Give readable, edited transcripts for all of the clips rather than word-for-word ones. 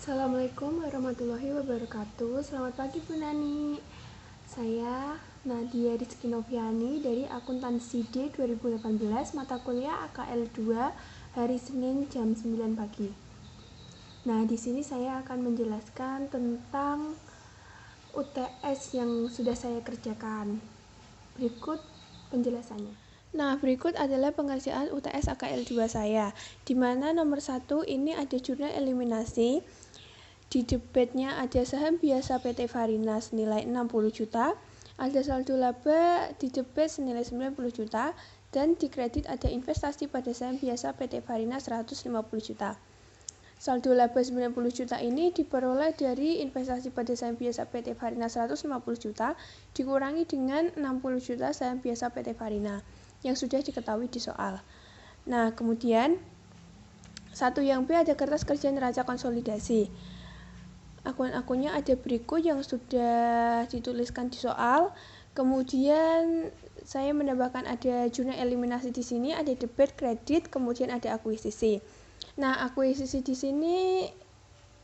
Assalamualaikum warahmatullahi wabarakatuh. Selamat pagi Bu Nani. Saya Nadia Rizky Noviani dari Akuntansi D 2018 mata kuliah AKL 2 hari Senin jam 9 pagi. Nah, di sini saya akan menjelaskan tentang UTS yang sudah saya kerjakan. Berikut penjelasannya. Nah, berikut adalah pengerjaan UTS AKL 2 saya, di mana nomor 1 ini ada jurnal eliminasi. Di debitnya ada saham biasa PT Farina senilai 60 juta, ada saldo laba di debit senilai 90 juta, dan di kredit ada investasi pada saham biasa PT Farina 150 juta. Saldo laba 90 juta ini diperoleh dari investasi pada saham biasa PT Farina 150 juta dikurangi dengan 60 juta saham biasa PT Farina yang sudah diketahui di soal. Nah, kemudian satu yang B ada kertas kerja neraca konsolidasi. Akun-akunnya ada berikut yang sudah dituliskan di soal. Kemudian saya menambahkan ada jurnal eliminasi di sini, ada debit, kredit, kemudian ada akuisisi. Nah, akuisisi di sini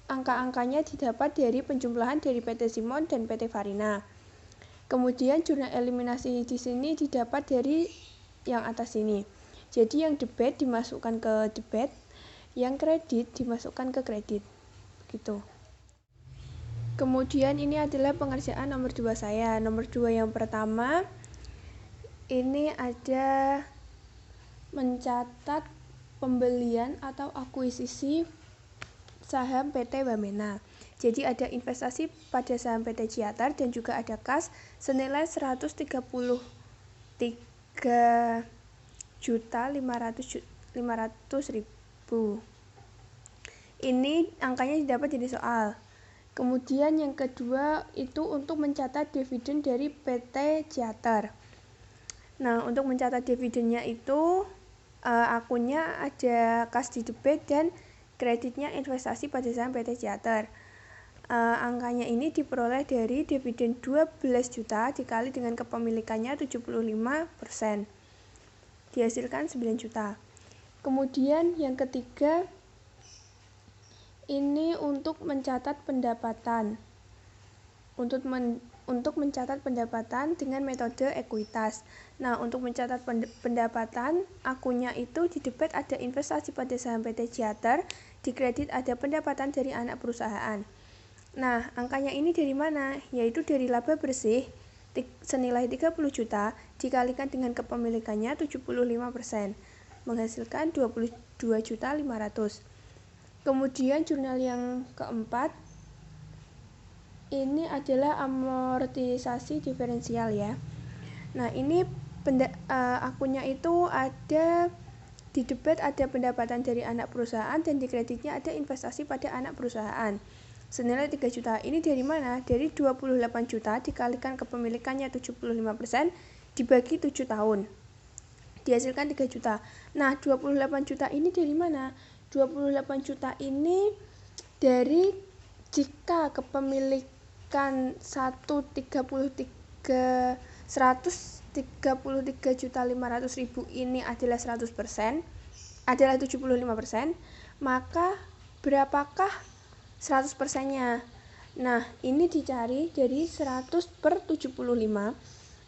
angka-angkanya didapat dari penjumlahan dari PT Simon dan PT Farina. Kemudian jurnal eliminasi di sini didapat dari yang atas ini. Jadi yang debit dimasukkan ke debit, yang kredit dimasukkan ke kredit. Begitu. Kemudian ini adalah pengerjaan nomor 2 saya. Nomor 2 yang pertama ini ada mencatat pembelian atau akuisisi saham PT Wamena. Jadi ada investasi pada saham PT Ciatar dan juga ada kas senilai 133.500.000. Ini angkanya didapat dari soal. Kemudian yang kedua itu untuk mencatat dividen dari PT Ciatar. Nah, untuk mencatat dividennya itu akunnya ada kas di debit dan kreditnya investasi pada saham PT Ciatar. Angkanya ini diperoleh dari dividen 12 juta dikali dengan kepemilikannya 75%. Dihasilkan 9 juta. Kemudian yang ketiga ini untuk mencatat pendapatan. Untuk mencatat pendapatan dengan metode ekuitas. Nah, untuk mencatat pendapatan, akunnya itu di debit ada investasi pada saham PT Ciatar, di kredit ada pendapatan dari anak perusahaan. Nah, angkanya ini dari mana? Yaitu dari laba bersih senilai 30 juta dikalikan dengan kepemilikannya 75%, menghasilkan 22.500.000. Kemudian jurnal yang keempat ini adalah amortisasi diferensial ya. Nah, ini akunnya itu ada di debit ada pendapatan dari anak perusahaan dan di kreditnya ada investasi pada anak perusahaan senilai 3 juta. Ini dari mana? Dari 28 juta dikalikan kepemilikannya 75% dibagi 7 tahun. Dihasilkan 3 juta. Nah, 28 juta ini dari mana? 28 juta ini dari jika kepemilikan 133.500.000 ini adalah 100%, adalah 75%, maka berapakah 100%-nya? Nah, ini dicari dari 100 per 75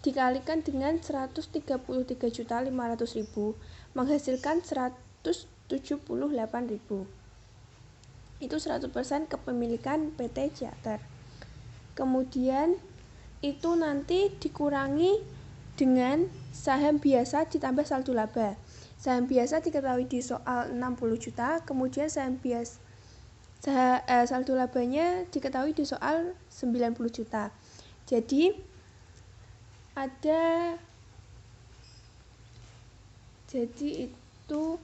dikalikan dengan 133.500.000 menghasilkan 178.000. Itu 100% kepemilikan PT Ciatar. Kemudian itu nanti dikurangi dengan saham biasa ditambah saldo laba. Saham biasa diketahui di soal 60 juta, kemudian saham biasa saldo labanya diketahui di soal 90 juta. Jadi itu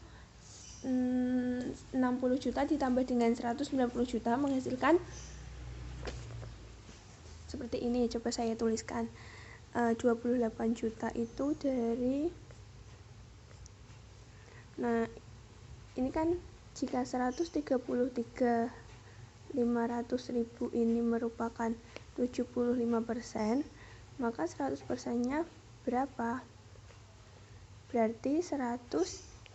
60 juta ditambah dengan 190 juta menghasilkan seperti ini. Coba saya tuliskan 28 juta itu dari, nah ini kan jika 133.500.000 ini merupakan 75%, maka 100%-nya berapa? Berarti 100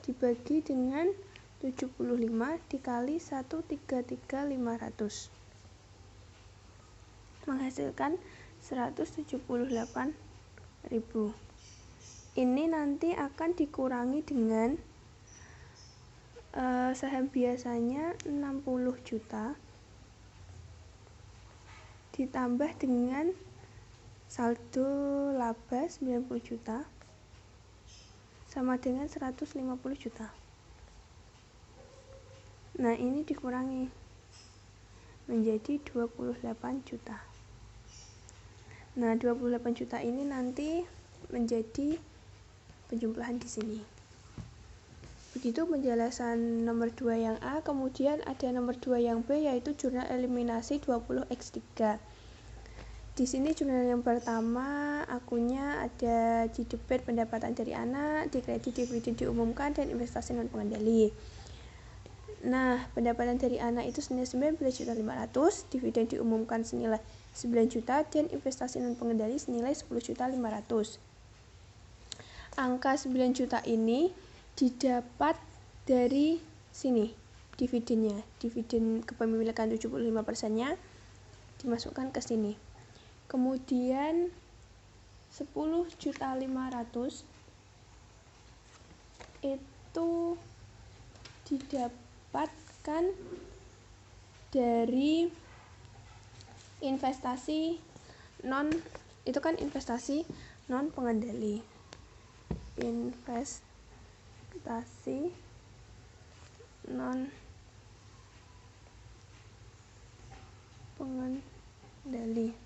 dibagi dengan dikali 133.500 menghasilkan 178.000. Ini nanti akan dikurangi dengan saham biasanya 60 juta ditambah dengan saldo laba 90 juta sama dengan 150 juta. Nah, ini dikurangi menjadi 28 juta. Nah, 28 juta ini nanti menjadi penjumlahan di sini. Begitu penjelasan nomor 2 yang A. Kemudian ada nomor 2 yang B, yaitu jurnal eliminasi 20x3. Di sini jurnal yang pertama, akunnya ada di debit pendapatan dari anak, di kredit dividen diumumkan, dan investasi non pengendali. Nah, pendapatan dari anak itu senilai 19.500.000, dividen diumumkan senilai 9 juta, dan investasi non pengendali senilai 10.500.000. Angka 9 juta ini didapat dari sini, dividennya. Dividen kepemilikan 75%-nya dimasukkan ke sini. Kemudian 10.500.000 itu didapatkan dari investasi non pengendali. Investasi non pengendali.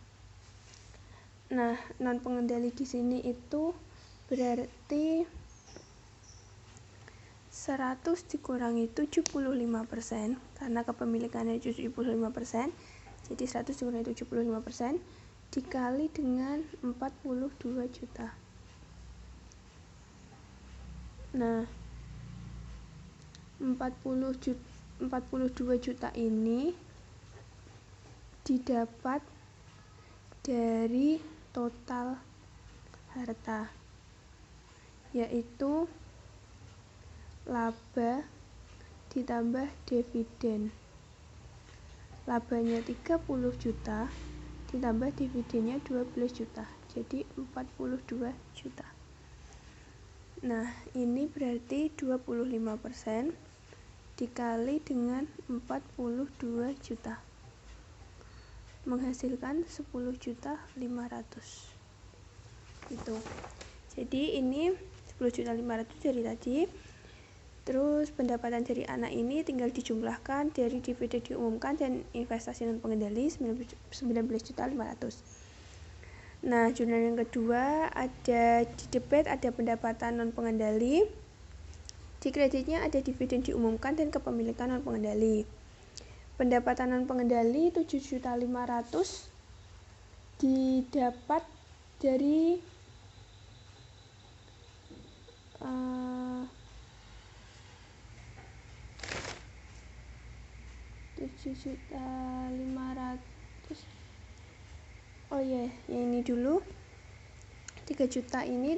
Nah, non pengendali di sini itu berarti 100 dikurangi 75% karena kepemilikannya 75%. Jadi 100 dikurangi 75% dikali dengan 42 juta. Nah, 42 juta ini didapat dari total harta, yaitu laba ditambah dividen. Labanya 30 juta ditambah dividennya 12 juta, jadi 42 juta. Nah, ini berarti 25% dikali dengan 42 juta menghasilkan 10.500.000 gitu. Jadi ini 10.500.000 dari tadi. Terus pendapatan dari anak ini tinggal dijumlahkan dari dividen diumumkan dan investasi non pengendali 19.500.000. Nah, jurnal yang kedua ada di debit ada pendapatan non pengendali, di kreditnya ada dividen diumumkan dan kepemilikan non pengendali. Pendapatan non pengendali 7.500.000 didapat dari 7.500.000. Oh ya, yang ini dulu. 3 juta ini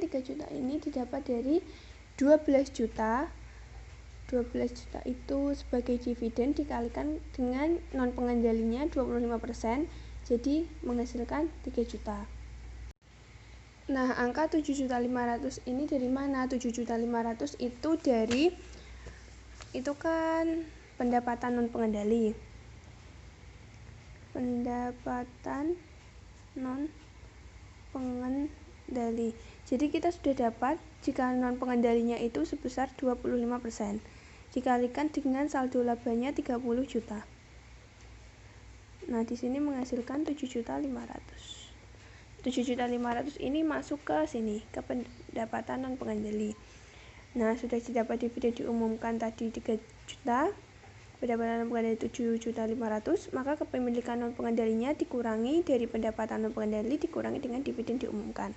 didapat dari 12 juta. 12 juta itu sebagai dividen dikalikan dengan non pengendalinya 25%, jadi menghasilkan 3 juta. Nah, angka 7.500.000 ini dari mana? 7.500.000 itu dari kan pendapatan non pengendali. Pendapatan non pengendali. Jadi kita sudah dapat jika non pengendalinya itu sebesar 25%. Dikalikan dengan saldo labanya 30 juta. Nah, di sini menghasilkan 7.500.000. 7.500.000 ini masuk ke sini, ke pendapatan non pengendali. Nah, sudah didapat dividen diumumkan tadi 3 juta, pendapatan non pengendali 7.500.000, maka kepemilikan non pengendalinya dikurangi dari pendapatan non pengendali dikurangi dengan dividen diumumkan.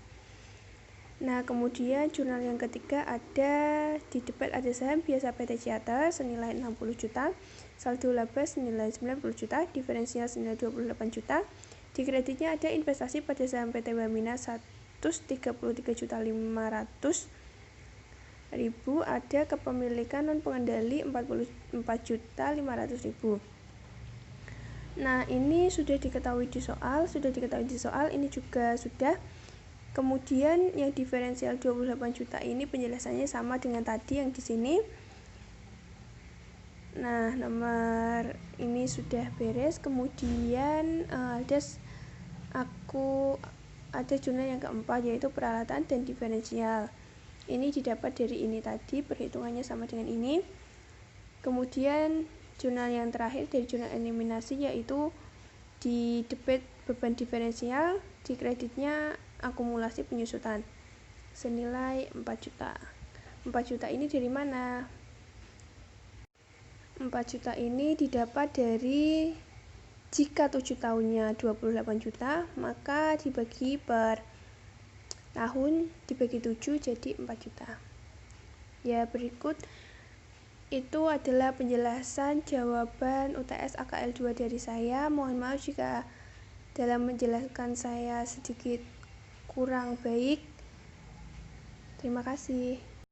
Nah, kemudian jurnal yang ketiga ada di debit ada saham biasa PT Ciater senilai 60 juta, saldo laba senilai 90 juta, diferensial senilai 28 juta. Di kreditnya ada investasi pada saham PT Wamina 133.500.000 ada kepemilikan non pengendali 44.500.000. Nah, ini sudah diketahui di soal, ini juga sudah. Kemudian yang diferensial 28 juta ini penjelasannya sama dengan tadi yang di sini. Nah, nomor ini sudah beres. Kemudian ada jurnal yang keempat, yaitu peralatan dan diferensial. Ini didapat dari ini tadi, perhitungannya sama dengan ini. Kemudian jurnal yang terakhir dari jurnal eliminasi, yaitu di debit beban diferensial, di kreditnya akumulasi penyusutan senilai 4 juta. 4 juta ini dari mana? 4 juta ini didapat dari jika 7 tahunnya 28 juta, maka dibagi per tahun, dibagi 7 jadi 4 juta. Ya, berikut itu adalah penjelasan jawaban UTS AKL 2 dari saya. Mohon maaf jika dalam menjelaskan saya sedikit kurang baik. Terima kasih.